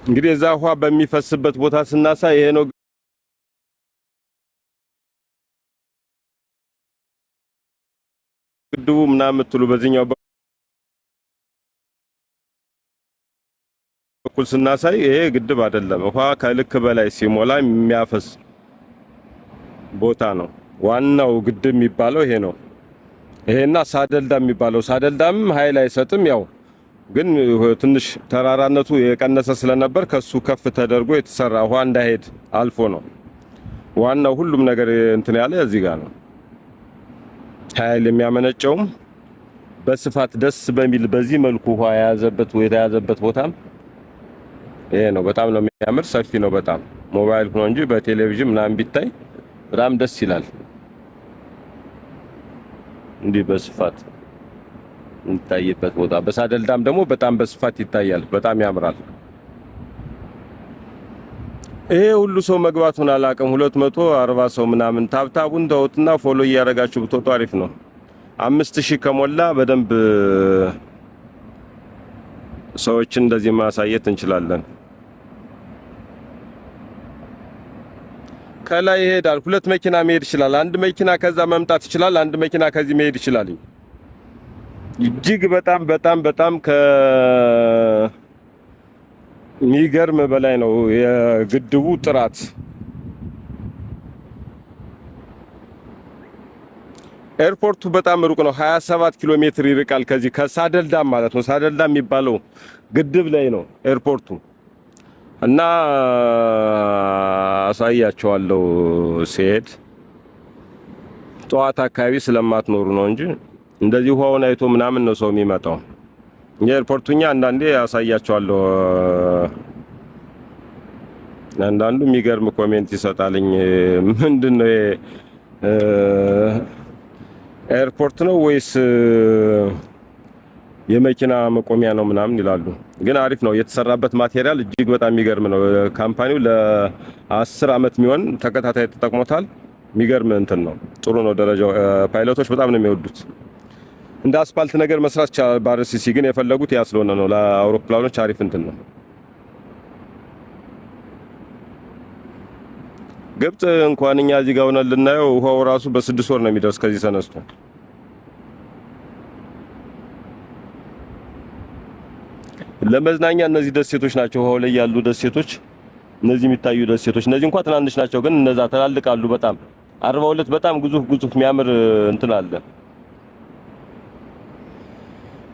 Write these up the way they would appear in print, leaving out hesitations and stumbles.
እንግዲህ እዛ ውሃ በሚፈስበት ቦታ ስናሳይ ይሄ ነው ግድቡ ምናምን የምትሉ በዚህኛው በኩል ስናሳይ ይሄ ግድብ አይደለም። ውሃ ከልክ በላይ ሲሞላ የሚያፈስ ቦታ ነው። ዋናው ግድብ የሚባለው ይሄ ነው። ይሄና ሳደልዳም የሚባለው ሳደልዳም ኃይል አይሰጥም። ያው ግን ትንሽ ተራራነቱ የቀነሰ ስለነበር ከሱ ከፍ ተደርጎ የተሰራ ውሃ እንዳይሄድ አልፎ ነው። ዋናው ሁሉም ነገር እንትን ያለ እዚህ ጋር ነው። ኃይል የሚያመነጨውም በስፋት ደስ በሚል በዚህ መልኩ ውሃ የተያዘበት ቦታም ይሄ ነው። በጣም ነው የሚያምር፣ ሰፊ ነው በጣም ሞባይል ነው እንጂ በቴሌቪዥን ምናምን ቢታይ በጣም ደስ ይላል። እንዲህ በስፋት የሚታይበት ቦታ በሳደልዳም ደግሞ በጣም በስፋት ይታያል። በጣም ያምራል። ይሄ ሁሉ ሰው መግባቱን አላውቅም። 240 ሰው ምናምን ታብታቡን ተውትና ፎሎ እያደረጋችሁ ብትወጡ አሪፍ ነው። 5000 ከሞላ በደንብ ሰዎችን እንደዚህ ማሳየት እንችላለን። ከላይ ይሄዳል። 2 መኪና መሄድ ይችላል። አንድ መኪና ከዛ መምጣት ይችላል። አንድ መኪና ከዚህ መሄድ ይችላል። እጅግ በጣም ከሚገርም በላይ ነው የግድቡ ጥራት። ኤርፖርቱ በጣም ሩቅ ነው። 27 ኪሎ ሜትር ይርቃል ከዚህ ከሳደልዳም ማለት ነው። ሳደልዳም የሚባለው ግድብ ላይ ነው ኤርፖርቱ እና አሳያቸዋለሁ ሲሄድ። ጠዋት አካባቢ ስለማትኖሩ ነው እንጂ እንደዚህ ውሃውን አይቶ ምናምን ነው ሰው የሚመጣው። የኤርፖርቱኛ አንዳንዴ አሳያቸዋለሁ። አንዳንዱ የሚገርም ኮሜንት ይሰጣልኝ። ምንድነው ኤርፖርት ነው ወይስ የመኪና መቆሚያ ነው ምናምን ይላሉ። ግን አሪፍ ነው የተሰራበት ማቴሪያል እጅግ በጣም የሚገርም ነው። ካምፓኒው ለ10 አመት የሚሆን ተከታታይ ተጠቅሞታል። የሚገርም እንትን ነው። ጥሩ ነው ደረጃው። ፓይለቶች በጣም ነው የሚወዱት። እንደ አስፋልት ነገር መስራት ይቻላል በአርሲሲ፣ ግን የፈለጉት ያ ስለሆነ ነው። ለአውሮፕላኖች አሪፍ እንትን ነው። ግብጽ እንኳን እኛ እዚህ ጋር ሆነን ልናየው ውሃው ራሱ በ6 ወር ነው የሚደርስ ከዚህ ተነስቶ። ለመዝናኛ እነዚህ ደሴቶች ናቸው፣ ውሃው ላይ ያሉ ደሴቶች፣ እነዚህ የሚታዩ ደሴቶች። እነዚህ እንኳን ትናንሽ ናቸው፣ ግን እነዛ ተላልቃሉ በጣም 42 በጣም ግዙፍ የሚያምር እንትን አለ።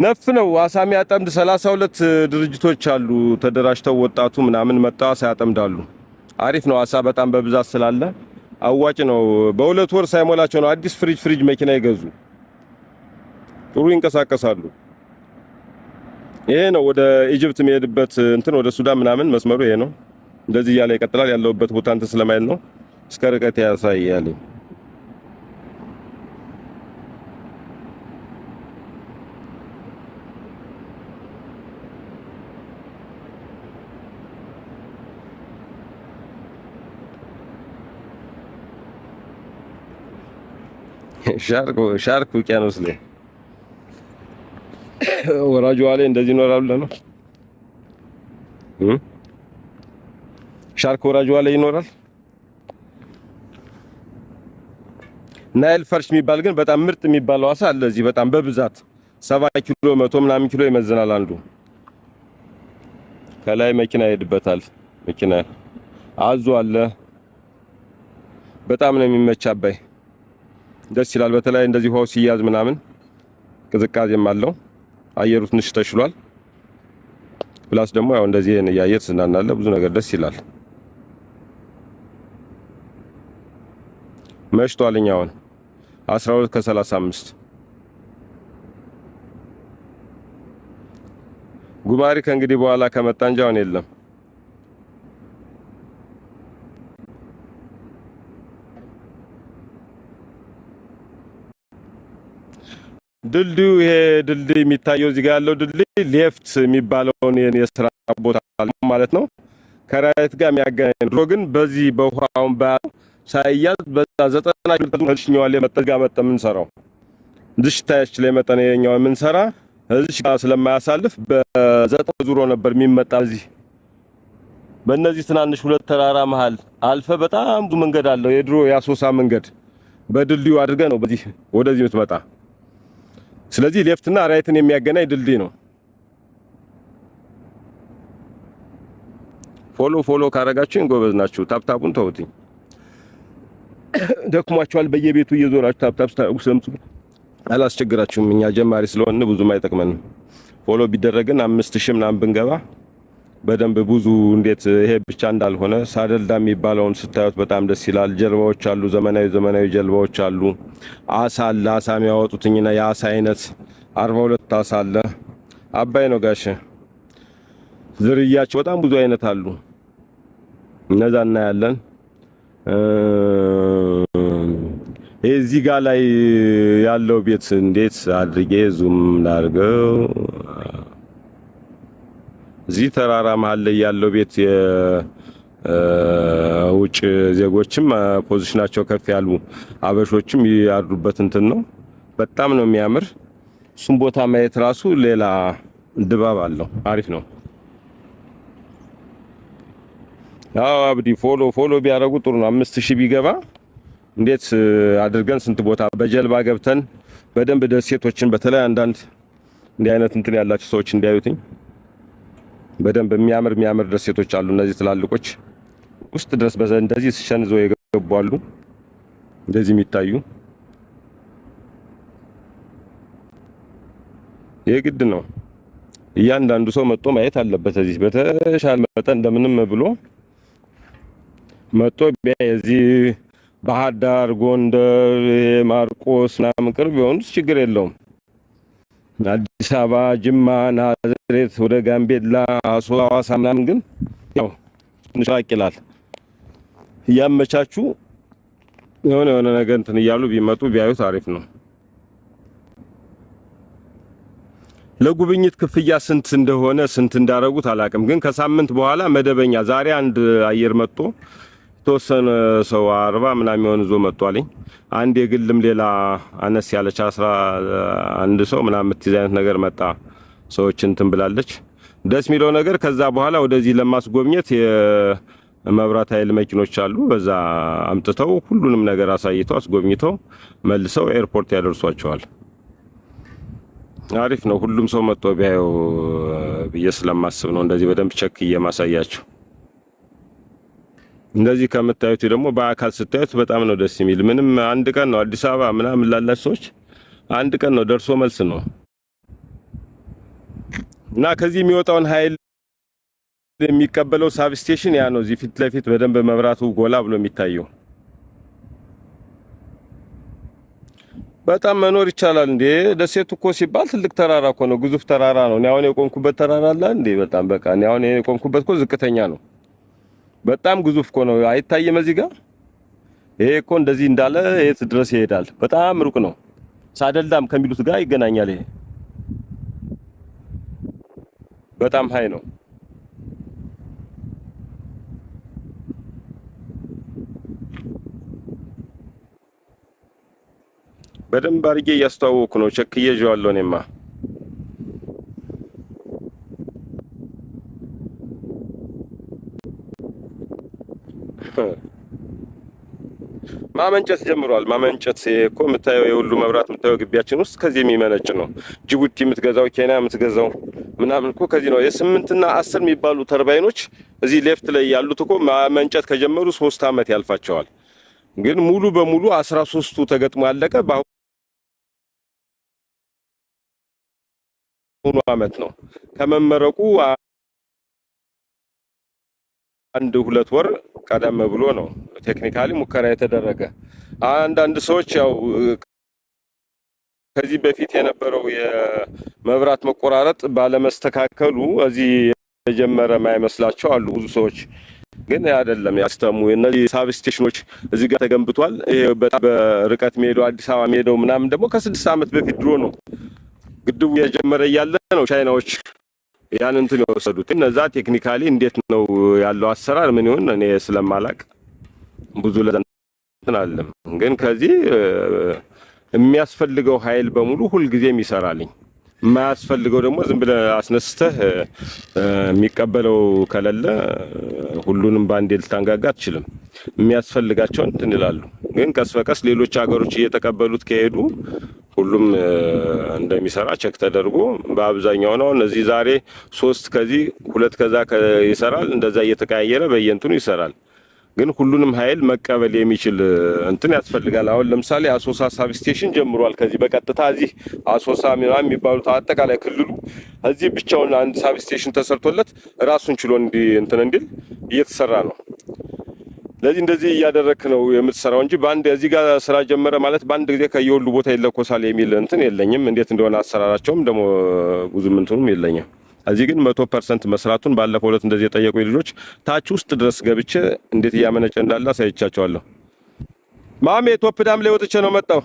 ነፍ ነው አሳ የሚያጠምድ 32 ድርጅቶች አሉ ተደራጅተው፣ ወጣቱ ምናምን መጣ አሳ ያጠምዳሉ። አሪፍ ነው። አሳ በጣም በብዛት ስላለ አዋጭ ነው። በ2 ወር ሳይሞላቸው ነው አዲስ ፍሪጅ መኪና ይገዙ። ጥሩ ይንቀሳቀሳሉ። ይሄ ነው ወደ ኢጅፕት የሚሄድበት እንትን፣ ወደ ሱዳን ምናምን መስመሩ ይሄ ነው። እንደዚህ እያለ ይቀጥላል። ያለውበት ቦታ እንትን ስለማይል ነው እስከ ርቀት ያሳያል። ሻርክ ውቅያኖስ ላይ ወራጅ ዋለ እንደዚህ ይኖራሉ ነው። ሻርክ ወራጅ ዋለ ይኖራል። ናይል ፈርሽ የሚባል ግን በጣም ምርጥ የሚባለው አሳ አለ እዚህ በጣም በብዛት 70 ኪሎ 100 ምናምን ኪሎ ይመዝናል አንዱ። ከላይ መኪና ይሄድበታል። መኪና አዞ አለ። በጣም ነው የሚመች አባይ፣ ደስ ይላል። በተለይ እንደዚህ ውሃው ሲያዝ ምናምን ቅዝቃዜም አለው። አየሩ ትንሽ ተሽሏል። ፕላስ ደግሞ ያው እንደዚህ እያየት ስናናለ ብዙ ነገር ደስ ይላል። መሽቷልኝ አሁን 12 ከ35 ጉማሬ ከእንግዲህ በኋላ ከመጣ እንጂ አሁን የለም። ድልድዩ ይሄ ድልድይ የሚታየው እዚህ ጋር ያለው ድልድይ ሌፍት የሚባለውን የስራ ቦታ ማለት ነው ከራይት ጋር የሚያገናኝ ነው። ድሮ ግን በዚህ በውሃውን ሳይያዝ በዛ 90 ኪሎ ተሽኛው ላይ መጠጋ ምን ሰራው እዚህ ታያች ላይ መጠን የኛው ምን ሰራ እዚህ ጋር ስለማያሳልፍ በ90 ዙሮ ነበር የሚመጣ እዚህ በእነዚህ ትናንሽ ሁለት ተራራ መሃል አልፈ በጣም ብዙ መንገድ አለው። የድሮ የአሶሳ መንገድ በድልድዩ አድርገህ ነው በዚህ ወደዚህ የምትመጣ። ስለዚህ ሌፍትና ራይትን የሚያገናኝ ድልድይ ነው። ፎሎ ካረጋችሁኝ ጎበዝ ናችሁ። ታፕታፑን ተውትኝ። ደክሟችኋል። በየቤቱ እየዞራችሁ ታፕታፕ ስታደርጉ ስለምትሉ አላስቸግራችሁም። እኛ ጀማሪ ስለሆነ ብዙም አይጠቅመንም። ፎሎ ቢደረግን 5000 ምናምን ብንገባ በደንብ ብዙ እንዴት ይሄ ብቻ እንዳልሆነ ሳደልዳ የሚባለውን ስታዩት በጣም ደስ ይላል። ጀልባዎች አሉ፣ ዘመናዊ ጀልባዎች አሉ። አሳ አለ፣ አሳ የሚያወጡትኝና የአሳ አይነት 42 አሳ አለ። አባይ ነው ጋሽ ዝርያቸው በጣም ብዙ አይነት አሉ። እነዛ እናያለን። እዚህ ጋር ላይ ያለው ቤት እንዴት አድርጌ ዙም ላድርገው? እዚህ ተራራ መሃል ላይ ያለው ቤት የውጭ ዜጎችም ፖዚሽናቸው ከፍ ያሉ አበሾችም ያድሩበት እንትን ነው። በጣም ነው የሚያምር። እሱም ቦታ ማየት ራሱ ሌላ ድባብ አለው። አሪፍ ነው። አዎ አብዲ ፎሎ ቢያደርጉ ጥሩ ነው። 5000 ቢገባ እንዴት አድርገን ስንት ቦታ በጀልባ ገብተን በደንብ ደሴቶችን በተለይ አንዳንድ እንዲህ አይነት እንትን ያላቸው ሰዎች እንዲያዩትኝ በደንብ የሚያምር ደሴቶች አሉ። እነዚህ ትላልቆች ውስጥ ድረስ እንደዚህ ሸንዞ የገቡ አሉ። እንደዚህ የሚታዩ የግድ ነው። እያንዳንዱ ሰው መጥቶ ማየት አለበት። እዚህ በተሻለ መጠን እንደምንም ብሎ መጥቶ እዚህ ባህር ዳር፣ ጎንደር፣ ማርቆስ ምናምን ቅርብ ቢሆንስ ችግር የለውም። አዲስ አበባ፣ ጅማ፣ ናዝሬት፣ ወደ ጋምቤላ፣ አሶሳ፣ ሐዋሳ ምናምን ግን ያው ትንሽ ራቅ ይላል። እያመቻቹ የሆነ ነገር እንትን እያሉ ቢመጡ ቢያዩት አሪፍ ነው። ለጉብኝት ክፍያ ስንት እንደሆነ ስንት እንዳረጉት አላውቅም፣ ግን ከሳምንት በኋላ መደበኛ ዛሬ አንድ አየር መጥቶ ተወሰነ ሰው 40 ምናምን የሚሆን ዞ መጥቷልኝ። አንድ የግልም ሌላ አነስ ያለች 11 ሰው ምናምን የምትይዝ አይነት ነገር መጣ። ሰዎች እንትን ብላለች። ደስ የሚለው ነገር ከዛ በኋላ ወደዚህ ለማስጎብኘት የመብራት ኃይል መኪኖች አሉ። በዛ አምጥተው ሁሉንም ነገር አሳይተው አስጎብኝተው መልሰው ኤርፖርት ያደርሷቸዋል። አሪፍ ነው። ሁሉም ሰው መጥቶ ቢያየው ብዬ ስለማስብ ነው እንደዚህ በደንብ ቸክ እየማሳያችሁ። እንደዚህ ከምታዩት ደግሞ በአካል ስታዩት በጣም ነው ደስ የሚል። ምንም አንድ ቀን ነው አዲስ አበባ ምናምን ላላችሁ ሰዎች አንድ ቀን ነው ደርሶ መልስ ነው እና ከዚህ የሚወጣውን ኃይል የሚቀበለው ሳብስቴሽን ያ ነው። እዚህ ፊት ለፊት በደንብ መብራቱ ጎላ ብሎ የሚታየው በጣም መኖር ይቻላል እንዴ! ደሴቱ እኮ ሲባል ትልቅ ተራራ እኮ ነው፣ ግዙፍ ተራራ ነው። እኔ አሁን የቆምኩበት ተራራ አለ እንዴ! በጣም በቃ እኔ አሁን የቆምኩበት እኮ ዝቅተኛ ነው። በጣም ግዙፍ እኮ ነው። አይታየም እዚህ ጋር። ይሄ እኮ እንደዚህ እንዳለ የት ድረስ ይሄዳል? በጣም ሩቅ ነው። ሳደልዳም ከሚሉት ጋር ይገናኛል። ይሄ በጣም ሀይ ነው። በደንብ አድርጌ እያስተዋወቅኩ ነው። ቸክዬ ይዤዋለሁ እኔማ። ማመንጨት ጀምሯል። ማመንጨት እኮ የምታየው የሁሉ መብራት የምታየው ግቢያችን ውስጥ ከዚህ የሚመነጭ ነው። ጅቡቲ የምትገዛው ኬንያ የምትገዛው ምናምን እኮ ከዚህ ነው። የ8 እና 10 የሚባሉ ተርባይኖች እዚህ ሌፍት ላይ ያሉት እኮ ማመንጨት ከጀመሩ 3 አመት ያልፋቸዋል። ግን ሙሉ በሙሉ 13ቱ ተገጥሞ ያለቀ በአሁኑ አመት ነው። ከመመረቁ 1-2 ወር ቀደም ብሎ ነው ቴክኒካሊ ሙከራ የተደረገ። አንዳንድ ሰዎች ያው ከዚህ በፊት የነበረው የመብራት መቆራረጥ ባለመስተካከሉ እዚህ የጀመረ ማይመስላቸው አሉ ብዙ ሰዎች። ግን አይደለም ያስተሙ እነዚህ ሳብስቴሽኖች እዚህ ጋር ተገንብቷል። ይሄ በጣም በርቀት ሜዳው አዲስ አበባ ሜዳው ምናምን ደግሞ ከ6 አመት በፊት ድሮ ነው ግድቡ የጀመረ ያለ ነው ቻይናዎች ያን እንትን የወሰዱት። እነዛ ቴክኒካሊ እንዴት ነው ያለው አሰራር ምን ይሁን እኔ ስለማላቅ ብዙ ለእንትን አይደለም። ግን ከዚህ የሚያስፈልገው ኃይል በሙሉ ሁሉ ጊዜም ይሰራልኝ። የማያስፈልገው ደግሞ ዝም ብለህ አስነስተህ የሚቀበለው ከሌለ ሁሉንም ባንዴ ልታንጋጋ አትችልም። የሚያስፈልጋቸውን እንትን ይላሉ። ግን ቀስ በቀስ ሌሎች ሀገሮች እየተቀበሉት ከሄዱ ሁሉም እንደሚሰራ ቸክ ተደርጎ በአብዛኛው ነው። እነዚህ ዛሬ 3 ከዚህ 2 ከዛ ይሰራል። እንደዛ እየተቀያየረ በየእንትኑ ይሰራል። ግን ሁሉንም ኃይል መቀበል የሚችል እንትን ያስፈልጋል። አሁን ለምሳሌ አሶሳ ሳብስቴሽን ጀምሯል። ከዚህ በቀጥታ እዚህ አሶሳ ምናምን የሚባሉት አጠቃላይ ክልሉ እዚህ ብቻውን አንድ ሳብስቴሽን ተሰርቶለት ራሱን ችሎ እንትን እንዲል እየተሰራ ነው። ለዚህ እንደዚህ እያደረክ ነው የምትሰራው እንጂ በአንድ እዚህ ጋር ስራ ጀመረ ማለት በአንድ ጊዜ ከየሁሉ ቦታ ይለኮሳል የሚል እንትን የለኝም። እንዴት እንደሆነ አሰራራቸውም ደግሞ ብዙም እንትኑም የለኝም። እዚህ ግን 100% መስራቱን ባለፈው ዕለት እንደዚህ የጠየቁኝ ልጆች ታች ውስጥ ድረስ ገብቼ እንዴት እያመነጨ እንዳለ አሳይቻቸዋለሁ። ማሜ ቶፕ ዳም ላይ ወጥቼ ነው መጣው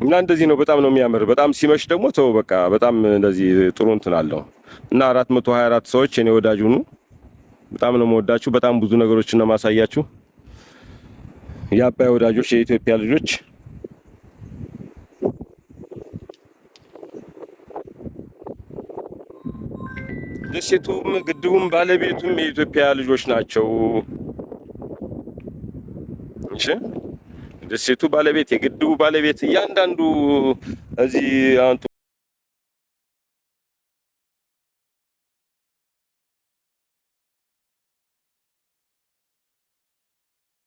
እና እንደዚህ ነው። በጣም ነው የሚያምር። በጣም ሲመሽ ደግሞ ተው በቃ በጣም እንደዚህ ጥሩ እንትን አለው እና 424 ሰዎች እኔ ወዳጅ ሁኑ። በጣም ነው የምወዳችሁ። በጣም ብዙ ነገሮችን ነው ማሳያችሁ። የአባይ ወዳጆች፣ የኢትዮጵያ ልጆች ደሴቱም ግድቡም ባለቤቱም የኢትዮጵያ ልጆች ናቸው። እሺ ደሴቱ ባለቤት፣ የግድቡ ባለቤት እያንዳንዱ እዚህ